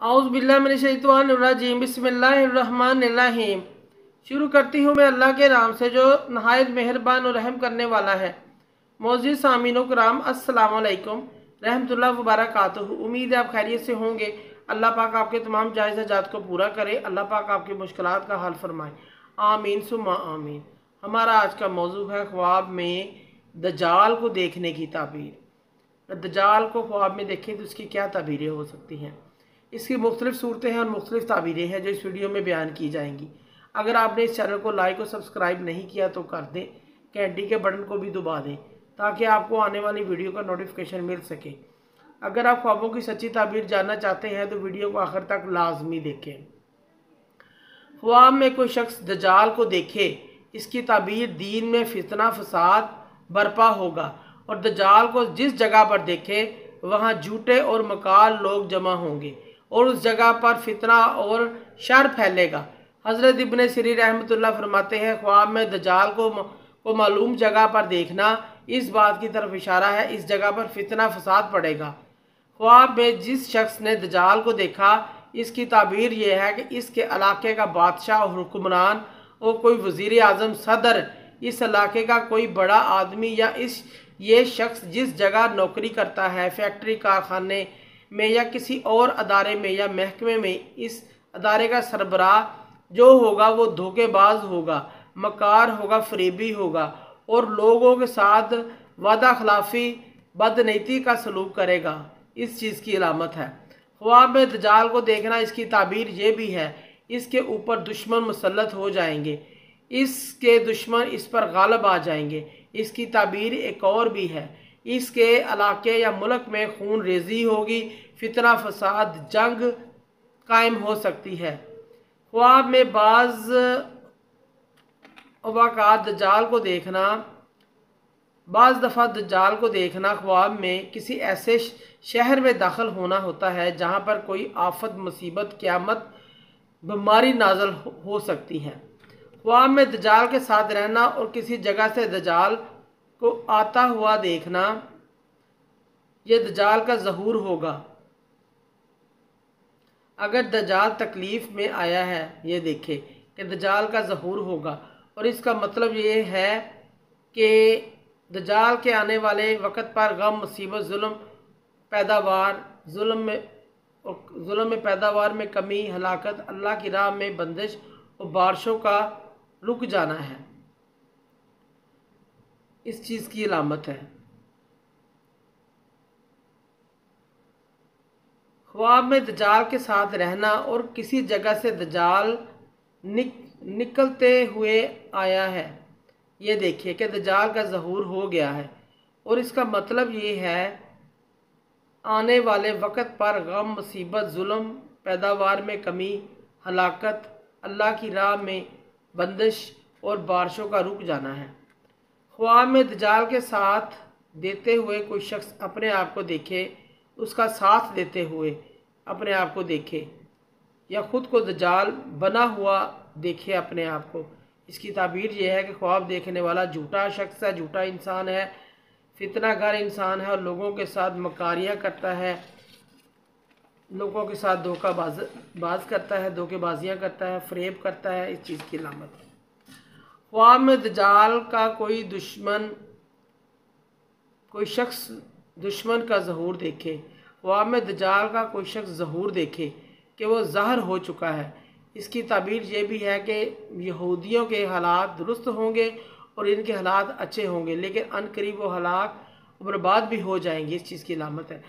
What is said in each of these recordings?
औज़ुबिल्लाहिमिनश्शैतानिर्रजीम बिस्मिल्लाहिर्रहमानिर्रहीम। शुरू करती हूँ मैं अल्लाह के नाम से जो नहायत मेहरबान और रहम करने वाला है। मोअज़्ज़िज़ सामीनो कराम अस्सलामु अलैकुम रहमतुल्लाह व बरकातुहू। उम्मीद है आप खैरियत से होंगे। अल्लाह पाक आपके तमाम जायज़ हजात को पूरा करे। अल्लाह पाक आपकी मुश्किलात का हल फरमाए। आमीन सुम्मा आमीन। हमारा आज का मौजू है ख्वाब में दज्जाल को देखने की ताबीर। दज्जाल को ख्वाब में देखें तो उसकी क्या ताबीरें हो सकती हैं। इसकी मुख्तलिफ़ सूरतें हैं और मुख्तलिफ़ ताबीरें हैं जो इस वीडियो में बयान की जाएंगी। अगर आपने इस चैनल को लाइक और सब्सक्राइब नहीं किया तो कर दें, घंटी के बटन को भी दबा दें ताकि आपको आने वाली वीडियो का नोटिफिकेशन मिल सके। अगर आप ख्वाबों की सच्ची ताबीर जानना चाहते हैं तो वीडियो को आखिर तक लाजमी देखें। ख्वाब में कोई शख्स दज्जाल को देखे, इसकी ताबीर दीन में फितना फसाद बर्पा होगा और दज्जाल को जिस जगह पर देखे वहाँ झूठे और मकार लोग जमा होंगे और उस जगह पर फितना और शर फैलेगा। हज़रत इब्न सिरीन रहमतुल्लाह फरमाते हैं, ख्वाब में दज्जाल को मालूम जगह पर देखना इस बात की तरफ इशारा है इस जगह पर फितना फसाद पड़ेगा। ख्वाब में जिस शख्स ने दज्जाल को देखा, इसकी ताबीर यह है कि इसके इलाके का बादशाह और हुक्मरान और कोई वज़ीर आज़म सदर, इस इलाके का कोई बड़ा आदमी या ये शख्स जिस जगह नौकरी करता है, फैक्ट्री कारखाने में या किसी और अदारे में या महकमे में, इस अदारे का सरबराह जो होगा वो धोखेबाज होगा, मकार होगा, फरेबी होगा और लोगों के साथ वादा खिलाफ़ी बदनीति का सलूक करेगा। इस चीज़ की अलामत है। ख्वाब में दज्जाल को देखना इसकी ताबीर ये भी है, इसके ऊपर दुश्मन मुसल्लत हो जाएंगे, इसके दुश्मन इस पर गालिब आ जाएंगे। इसकी ताबीर एक और भी है, इसके इलाके या मुल्क में खून रेजी होगी, फितना फसाद जंग कायम हो सकती है। ख्वाब में बाज़ औक़ात दज्जाल को देखना, बाज़ दफ़ा दज्जाल को देखना ख्वाब में किसी ऐसे शहर में दाखिल होना होता है जहाँ पर कोई आफत, मुसीबत, क़यामत, बीमारी नाज़िल हो सकती है। ख्वाब में दज्जाल के साथ रहना और किसी जगह से दज्जाल को आता हुआ देखना, यह दज्जाल का ज़हूर होगा। अगर दज्जाल तकलीफ़ में आया है, ये देखे कि दज्जाल का ज़हूर होगा और इसका मतलब ये है कि दज्जाल के आने वाले वक़्त पर गम, मुसीबत, जुल्म में पैदावार में कमी, हलाकत, अल्लाह की राह में बंदिश और बारिशों का रुक जाना है। इस चीज़ की अलामत है। ख्वाब में दज्जाल के साथ रहना और किसी जगह से दज्जाल निकलते हुए आया है, ये देखिए कि दज्जाल का ज़हूर हो गया है और इसका मतलब ये है आने वाले वक़्त पर गम, मुसीबत, जुल्म, पैदावार में कमी, हलाकत, अल्लाह की राह में बंदिश और बारिशों का रुक जाना है। ख्वाब में दज्जाल के साथ देते हुए कोई शख्स अपने आप को देखे, उसका साथ देते हुए अपने आप को देखे या ख़ुद को दज्जाल बना हुआ देखे अपने आप को, इसकी ताबीर यह है कि ख्वाब देखने वाला झूठा शख्स है, झूठा इंसान है, फितनागर इंसान है और लोगों के साथ मकारियाँ करता है, लोगों के साथ धोखाबाज करता है, धोखेबाजियाँ करता है, फ़रेब करता है। इस चीज़ की अलामत है। ख्वाब में दज्जाल का कोई शख्स दुश्मन का ज़हूर देखे, ख्वाब में दज्जाल का कोई शख्स ज़हूर देखे कि वो ज़ाहिर हो चुका है, इसकी ताबीर ये भी है कि यहूदियों के हालात दुरुस्त होंगे और इनके हालात अच्छे होंगे, लेकिन अनकरीब वो हलाक बर्बाद भी हो जाएंगे। इस चीज़ की अलामत है।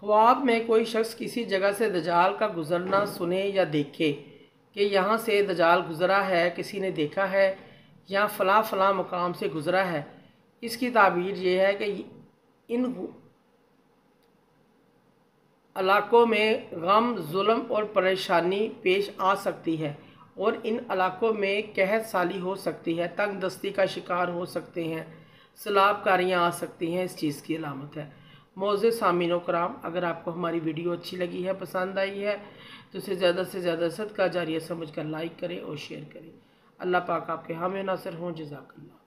ख्वाब में कोई शख्स किसी जगह से दज्जाल का गुज़रना सुने या देखे कि यहाँ से दज्जाल गुज़रा है, किसी ने देखा है, यहाँ फ़लाँ फ़लाँ मुकाम से गुज़रा है, इसकी ताबीर ये है कि इन इलाक़ों में गम, जुल्म और परेशानी पेश आ सकती है और इन इलाक़ों में कहत साली हो सकती है, तंग दस्ती का शिकार हो सकते हैं, सलाबकारियाँ आ सकती हैं। इस चीज़ की अलामत है। मोअज़्ज़िज़ सामीनो कराम, अगर आपको हमारी वीडियो अच्छी लगी है, पसंद आई है तो इसे ज़्यादा से ज़्यादा सदका जारिया समझकर लाइक करें और शेयर करें। अल्लाह पाक आपके हामी नासिर हों। जज़ाकल्लाह।